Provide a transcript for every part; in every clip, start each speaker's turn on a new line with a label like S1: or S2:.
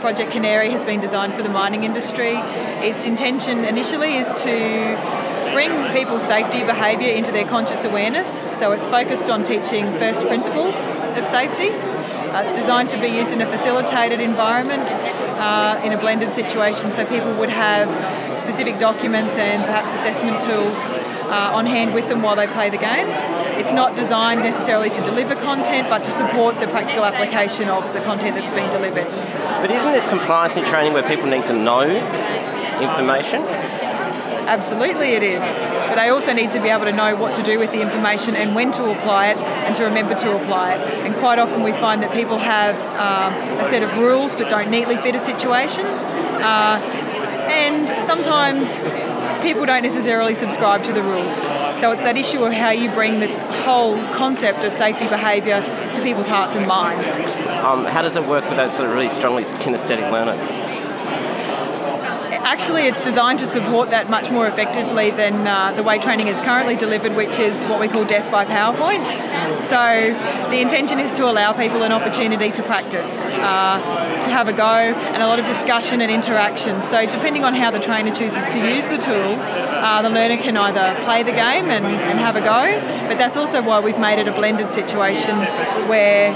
S1: Project Canary has been designed for the mining industry. Its intention initially is to bring people's safety behaviour into their conscious awareness. So it's focused on teaching first principles of safety. It's designed to be used in a facilitated environment, in a blended situation, so people would have specific documents and perhaps assessment tools on hand with them while they play the game. It's not designed necessarily to deliver content, but to support the practical application of the content that's being delivered.
S2: But isn't this compliance and training where people need to know information?
S1: Absolutely it is. But they also need to be able to know what to do with the information and when to apply it and to remember to apply it. And quite often we find that people have a set of rules that don't neatly fit a situation. And sometimes people don't necessarily subscribe to the rules. So it's that issue of how you bring the whole concept of safety behaviour to people's hearts and minds.
S2: How does it work with those sort of really strongly kinesthetic learners?
S1: Actually, it's designed to support that much more effectively than the way training is currently delivered, which is what we call death by PowerPoint. So the intention is to allow people an opportunity to practice, to have a go, and a lot of discussion and interaction. So depending on how the trainer chooses to use the tool, the learner can either play the game and have a go, but that's also why we've made it a blended situation where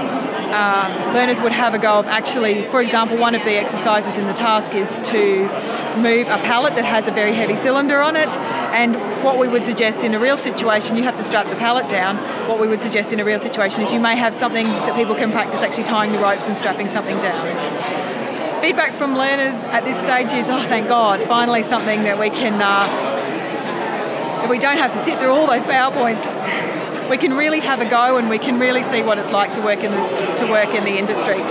S1: learners would have a go of actually, for example, one of the exercises in the task is to move a pallet that has a very heavy cylinder on it, and what we would suggest in a real situation, you have to strap the pallet down. What we would suggest in a real situation is you may have something that people can practice actually tying the ropes and strapping something down. Feedback from learners at this stage is, oh thank God, finally something that we can, that we don't have to sit through all those PowerPoints. We can really have a go and we can really see what it's like to work in the industry.